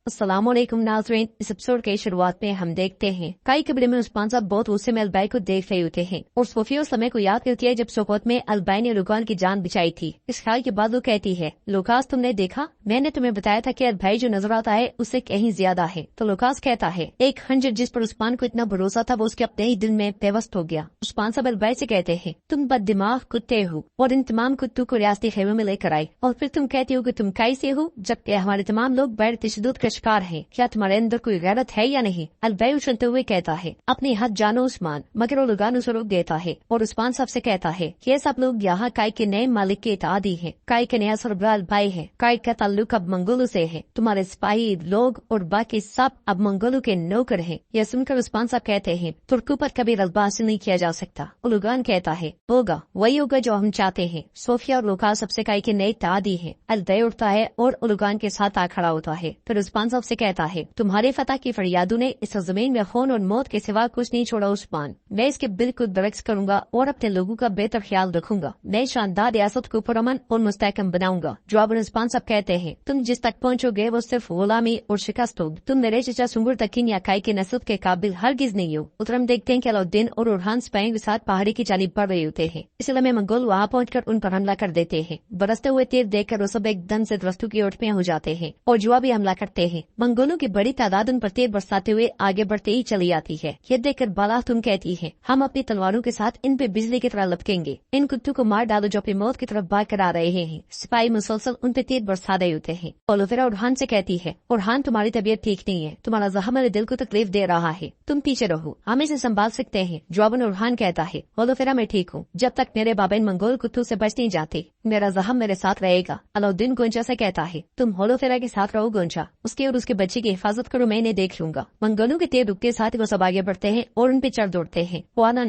अस्सलामुअलैकुम नाज़रीन, इस एपिसोड के शुरुआत में हम देखते हैं कई कबीले में उस्मान साहब बहुत गुस्से में अलबाई को देख रहे होते हैं और सोफिया उस समय को याद करती है जब सोकोत में अलबाई ने लुकान की जान बचाई थी। इस ख्याल के बाद वो कहती है, लुकास तुमने देखा, मैंने तुम्हें बताया था कि अलबाई जो नजर आता है उससे कहीं ज्यादा है। तो लुकास कहता है, एक खंजर जिस पर उस्मान को इतना भरोसा था वो उसके अपने ही दिल में पेवस्त हो गया। उस्मान साहब अलबाई से कहते हैं, तुम बददिमाग कुत्ते हो और इन तमाम कुत्तों को रियासती खेमे में लेकर आए और फिर तुम कहते हो कि तुम कैसे हो जबकि हमारे तमाम लोग बैर तशद्दुद का शिकार हैं। क्या तुम्हारे अंदर कोई गैरत है या नहीं? अलबाई उछलते हुए कहता है, अपने हाथ जानो उस्मान, मगर वो लुगान उसे रोक देता है और उस्मान साहब से कहता है, ये सब लोग यहाँ काय के नए मालिक के इतादी हैं। काय के नया सरबराह अलबाई है। काय का ताल्लुक अब मंगोलों से है। तुम्हारे सिपाही लोग और बाकी सब अब मंगोलों के नौकर हैं। यह सुनकर उस्मान साहब कहते हैं, तुर्कों पर कभी रल्बा हासिल नहीं किया जा सकता। लुगान कहता है, होगा वही होगा जो हम चाहते हैं। सोफिया और लुकास सबसे काय के नए इतादी है। अलबाई उठता है और लुगान के साथ आ खड़ा होता है। फिर उस्मान साहब से कहता है, तुम्हारे फतह की फरियादों ने इस जमीन में खून और मौत के सिवा कुछ नहीं छोड़ा उस्मान। मैं इसके बिल्कुल बरक्स करूंगा और अपने लोगों का बेहतर ख्याल रखूंगा। मैं शानदार रियासत को पुरअमन और मुस्तहकम बनाऊंगा। जवाबन उस्मान साहब कहते हैं, तुम जिस तक पहुंचोगे वो सिर्फ गुलामी और शिकस्त होगी। तुम मेरे चचा सुंगुर तकीन या काय के नस्ल के काबिल हरगिज नहीं हो। उधर हम देखते हैं कि अलाउद्दीन और उरहान सिपाहियों के साथ पहाड़ी की जानिब बढ़ रहे होते हैं। इसलिए में मंगोल वहाँ पहुंचकर उन पर हमला कर देते हैं। बरसते हुए तीर देखकर वो सब एकदम से दस्तों की ओर में हो जाते हैं और जवाबी हमला करते हैं। मंगोलों की बड़ी तादाद उन पर तीर बरसाते हुए आगे बढ़ते ही चली आती है। ये देखकर बालातुन कहती है, हम अपनी तलवारों के साथ इन पे बिजली की तरह लपकेंगे। इन कुत्तों को मार डालो जो अपनी मौत की तरफ भाग कर आ रहे हैं। सिपाही मुसलसल उन पे तीर बरसा रहे होते हैं। ओलोफेरा उरहान से कहती है, उरहान तुम्हारी तबीयत ठीक नहीं है, तुम्हारा जख्म मेरे दिल को तकलीफ दे रहा है, तुम पीछे रहो, हम इसे संभाल सकते हैं। जवाबन उरहान कहता है, ओलोफेरा मैं ठीक हूँ, जब तक मेरे बाबा इन मंगोल कुत्तों से बच नहीं जाते मेरा जख्म मेरे साथ रहेगा। अलाउद्दीन गोंचा से कहता है, तुम होलोफेरा के साथ रहो गोंचा, उसके और उसके बच्चे की हिफाजत करो, मैं इन्हें देख लूंगा। मंगोलों के तेज रुकते साथ वो सब आगे बढ़ते हैं और उन पे चढ़ दौड़ते हैं।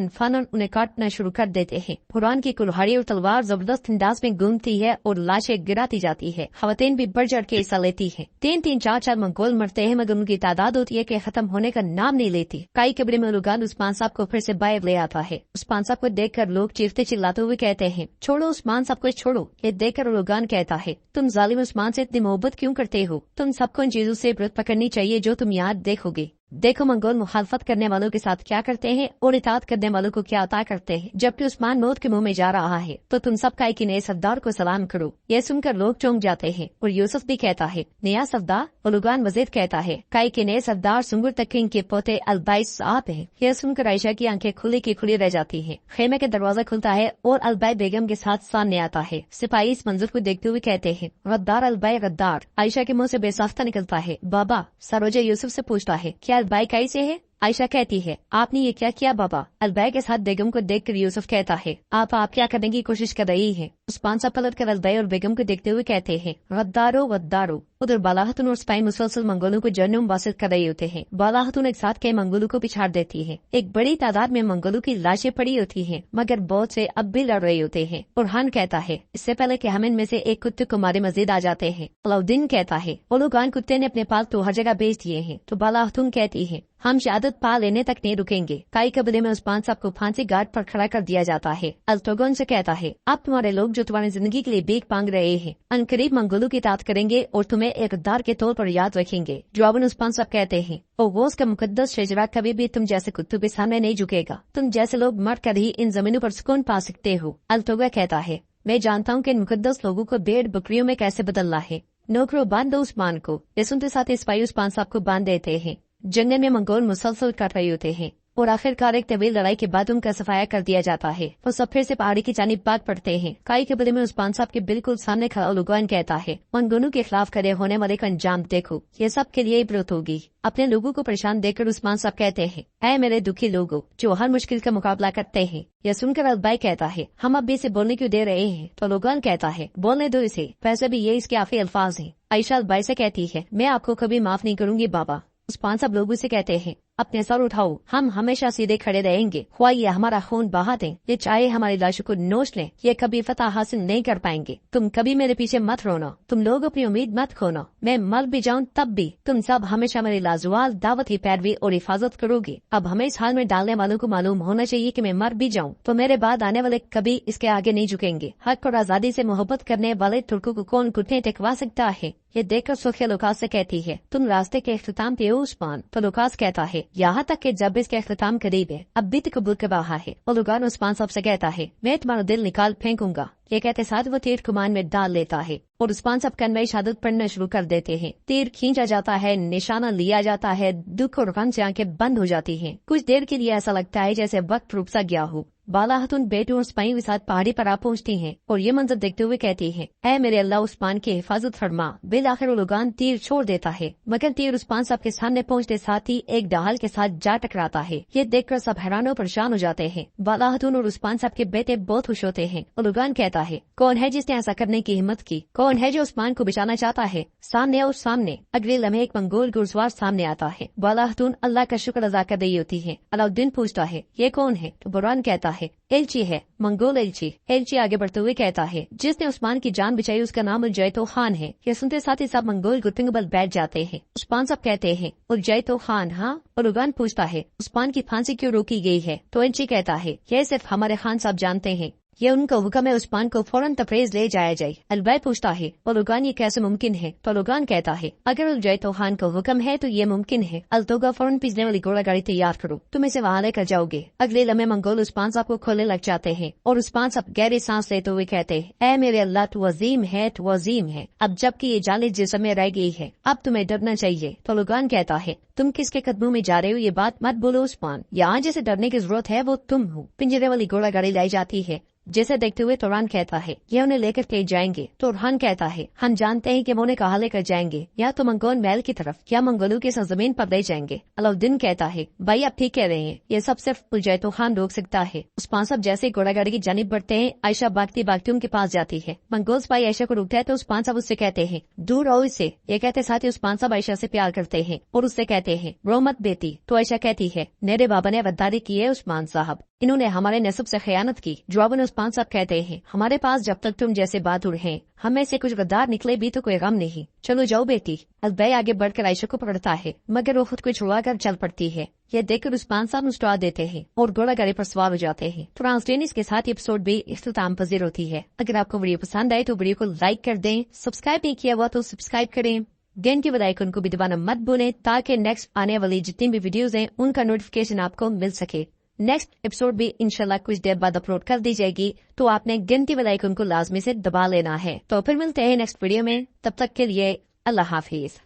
फानन उन्हें काटना शुरू कर देते हैं। कुरान की कुल्हाड़ी और तलवार जबरदस्त अंदाज में घूमती है और लाशें गिराती जाती है। खवातीन भी बढ़ चढ़ के हिस्सा लेती है। तीन चार मंगोल मरते हैं मगर उनकी तादाद होती है कि खत्म होने का नाम नहीं लेती। कई कब्रे में लुगान उस्मान साहब को फिर से बाहर ले आता है। उस्मान साहब को देखकर लोग चीखते चिल्लाते हुए कहते हैं, छोड़ो उस्मान साहब को छोड़ो। ये देखकर लुगान कहता है, तुम जालिम उस्मान से इतनी मोहब्बत क्यों करते हो? तुम सबको इन चीजों से इबरत पकड़नी चाहिए जो तुम यहाँ देखोगे। देखो मंगोल मुखालफत करने वालों के साथ क्या करते हैं और इताअत करने वालों को क्या अता करते हैं। जबकि उस्मान मौत के मुंह में जा रहा है तो तुम सब काय के नए सरदार को सलाम करो। यह सुनकर लोग चौंक जाते हैं और यूसुफ भी कहता है, नया सरदार? लुगान वजीद कहता है, काय के नए सरदार सुंगुर तकीन के पोते अलबाई साहब है। यह सुनकर आयशा की आंखें खुली की खुली रह जाती है। खेमे का दरवाजा खुलता है और अलबाई बेगम के साथ सामने आता है। सिपाही इस मंजर को देखते हुए कहते हैं, गद्दार अलबाई गद्दार। आयशा के मुंह से बेसाख्ता निकलता है, बाबा। सरोजा यूसुफ से पूछता है, क्या अलबाई कैसे है? आयशा कहती है, आपने ये क्या किया बाबा? अलबाई के साथ बेगम को देखकर यूसुफ कहता है, आप क्या करने की कोशिश कर रही है? उस्मान साहब पलट कर अलबाई और बेगम को देखते हुए कहते हैं, गद्दारो गद्दारो। उधर बालाहतुन और सिपाही मुसलसल मंगोलों को जन्म मुबासित कर रहे होते हैं। बालाहतुन एक साथ कई मंगोलों को पिछाड़ देती है। एक बड़ी तादाद में मंगोलों की लाशें पड़ी होती हैं, मगर बहुत से अब भी लड़ रहे होते हैं। उरहान कहता है, इससे पहले कि हम इनमें से एक कुत्ते को मारे मजीद आ जाते हैं। अलाउद्दीन कहता है, ओलुगान कुत्ते ने अपने पालतू हर जगह बेच दिए हैं। तो बालाहतुन कहती है, हम शहादत पा लेने तक नहीं रुकेंगे। कई कबीले में उस्मान साहब को फांसी गार्ड पर खड़ा कर दिया जाता है। अल्तोगन से कहता है, अब तुम्हारे लोग जो तुम्हारी जिंदगी के लिए भीख मांग रहे हैं अनकरीब मंगोलों की इताअत करेंगे और तुम्हें एक गद्दार के तौर पर याद रखेंगे। जवाबन उस्मान साहब कहते हैं, ओ वो उसका मुकद्दस शजरा कभी भी तुम जैसे कुत्तों के सामने नहीं झुकेगा। तुम जैसे लोग मर कर ही इन जमीनों पर सुकून पा सकते हो। अल्तोगा कहता है, मैं जानता हूँ कि इन मुकद्दस लोगों को भेड़ बकरियों में कैसे बदलना है। नौकरों बांध दो उस्मान को। ये सुनते साथ सिपाही उस्मान साहब को बांध देते हैं। जंगल में मंगोल मुसलसल कर रहे होते हैं और आखिरकार एक तवील लड़ाई के बाद उनका सफाया कर दिया जाता है। वो सब फिर से पहाड़ी की जानिब भाग पड़ते हैं। कई कबीले में उस्मान साहब के बिल्कुल सामने खड़ा लुगान कहता है, मंगोलों के खिलाफ खड़े होने वाले का अंजाम देखो, ये सब के लिए इबरत होगी। अपने लोगों को परेशान देखकर उस्मान साहब कहते हैं, ऐ मेरे दुखी लोगों जो हर मुश्किल का मुकाबला करते हैं। यह सुनकर अलबाई कहता है, हम अब भी इसे बोलने क्यों दे रहे हैं? तो लुगान कहता है, बोलने दो इसे, वैसे भी ये इसके आखिरी अल्फाज हैं। आयशा अलबाई से कहती है, मैं आपको कभी माफ नहीं करूंगी बाबा। उस्मान साहब लोगों से कहते हैं, अपने सर उठाओ, हम हमेशा सीधे खड़े रहेंगे। ख्वाह ये हमारा खून बहा दें, ये चाहे हमारी लाशों को नोच लें, ये कभी फतह हासिल नहीं कर पाएंगे। तुम कभी मेरे पीछे मत रोना, तुम लोग अपनी उम्मीद मत खोना। मैं मर भी जाऊं तब भी तुम सब हमेशा मेरी लाजवाल दावत की पैरवी और हिफाजत करोगे। अब हमें इस हाल में डालने वालों को मालूम होना चाहिए कि मैं मर भी जाऊं तो मेरे बाद आने वाले कभी इसके आगे नहीं झुकेंगे। हक और आजादी से मोहब्बत करने वाले तुर्कों को कौन घुटने टेकवा सकता है? ये देखकर सोफिया लुकास से कहती है, तुम रास्ते के इख्तिताम पे हो उस्मान। तो लुकास कहता है, यहाँ तक कि जब इसके इख्तिताम करीब है अब भी तो कबूल कर रहा है। और लुगान उस्मान साहब से कहता है, मैं तुम्हारा दिल निकाल फेंकूंगा। ये कहते साथ वो तीर कमान में डाल लेता है और उस्मान साहब कन्वे शहादत पढ़ना शुरू कर देते हैं। तीर खींचा जाता है, निशाना लिया जाता है, दुख और गम से आंखें बंद हो जाती हैं। कुछ देर के लिए ऐसा लगता है जैसे वक्त रुक सा गया हो। बाला खातून बेटू और स्पाई के साथ पहाड़ी पर आ पहुंचती हैं और ये मंजर देखते हुए कहती हैं, ऐ मेरे अल्लाह उस्मान की हिफाजत फरमा। बिल आखिर लुगान तीर छोड़ देता है मगर तीर उस्मान साहब के सामने पहुंचते साथ ही एक ढाल के साथ जा टकराता है। ये देखकर सब हैरान और परेशान हो जाते हैं। बाला खातून और उस्मान साहब के बेटे बहुत खुश होते हैं और लुगान कहता है, कौन है जिसने ऐसा करने की हिम्मत की? कौन है जो उस्मान को बचाना चाहता है? सामने और सामने। अगले लम्हे एक मंगोल घुड़सवार सामने आता है। बाला खातून अल्लाह का शुक्र अदा कर रही होती है। अलाउद्दीन पूछता है, ये कौन है? तो बुरहान कहता है, एलची है, मंगोल एलची। एलची आगे बढ़ते हुए कहता है, जिसने उस्मान की जान बचाई उसका नाम उजैतो खान है। ये सुनते साथ ही सब मंगोल घुटने पर बैठ जाते हैं। उस्मान साहब कहते हैं, उजैतो खान? हाँ। और लुगान पूछता है, उस्मान की फांसी क्यों रोकी गई है? तो एलची कहता है, यह सिर्फ हमारे खान साहब जानते हैं। ये उनका हुक्म है उस्मान को फौरन तफरेज ले जाया जाए। अलबैर पूछता है, और लुगान ये कैसे मुमकिन है? तो लुगान कहता है, अगर उजैतो खान का हुक्म है तो ये मुमकिन है। अलतोगा फौरन पिछले वाली घोड़ा गाड़ी तैयार करो, तुम इसे वहाँ लेकर जाओगे। अगले लम्हे मंगोल उस्मान साहब को खोलने लग जाते हैं और उस्मान साहब गहरी सांस लेते हुए कहते हैं, ऐ मेरे अल्लाह तू अजीम है, तू अजीम है। अब जबकि ये जालिद जिस्म में रह गई है अब तुम्हें डरना चाहिए। तो लुगान कहता है, तुम किसके कदमों में जा रहे हो? ये बात मत बोलो उस्मान, यहाँ जिसे डरने की जरूरत है वो तुम हो। पिंजरे वाली घोड़ा गाड़ी लाई जाती है जिसे देखते हुए तुरान कहता है, ये उन्हें लेकर के जाएंगे। तो तुरहान कहता है, हम जानते हैं कि वो उन्हें कहाँ लेकर जाएंगे, या तो मंगोल महल की तरफ या मंगोलों की सरजमीन पर ले जाएंगे। अलाउद्दीन कहता है, भाई आप ठीक कह रहे हैं, ये सब सिर्फ उजैतो खान रोक सकता है। उस्मान साहब जैसे घोड़ा गाड़ी की जानिब बढ़ते हैं, आयशा भागती भागती उनके पास जाती है। मंगोल सिपाही आयशा को रुकता है तो उस्मान साहब उससे कहते हैं, दूर आओ इससे। ये कहते साथ ही उस्मान साहब आयशा से प्यार करते हैं और उससे कहते हैं, रो मत बेटी। तो आयशा कहती है, मेरे बाबा ने वफादारी की है उस्मान साहब, इन्होंने हमारे नस्ब से खयानत की। जवाबन उस्मान साहब कहते हैं, हमारे पास जब तक तुम जैसे बहादुर हैं, हमें से कुछ गद्दार निकले भी तो कोई गम नहीं। चलो जाओ बेटी। अलबैर आगे बढ़कर आयशा को पकड़ता है मगर वो खुद को छुड़ा कर चल पड़ती है। यह देखकर उस्मान साहब मुस्कुरा देते हैं और घोड़ा गाड़ी पर सवार हो जाते हैं। ट्रांसडेनिस के साथ एपिसोड भी इख्तिताम पजीर होती है। अगर आपको वीडियो पसंद आए तो वीडियो को लाइक कर दें, सब्सक्राइब नहीं किया हुआ तो सब्सक्राइब करें, घंटी की बेल आइकन को भी दबाना मत भूलें ताकि नेक्स्ट आने वाली जितनी भी वीडियोस हैं उनका नोटिफिकेशन आपको मिल सके। नेक्स्ट एपिसोड भी इंशाल्लाह कुछ देर बाद अपलोड कर दी जाएगी, तो आपने घंटी बेल आइकन को लाजमी से दबा लेना है। तो फिर मिलते हैं नेक्स्ट वीडियो में, तब तक के लिए अल्लाह हाफिज।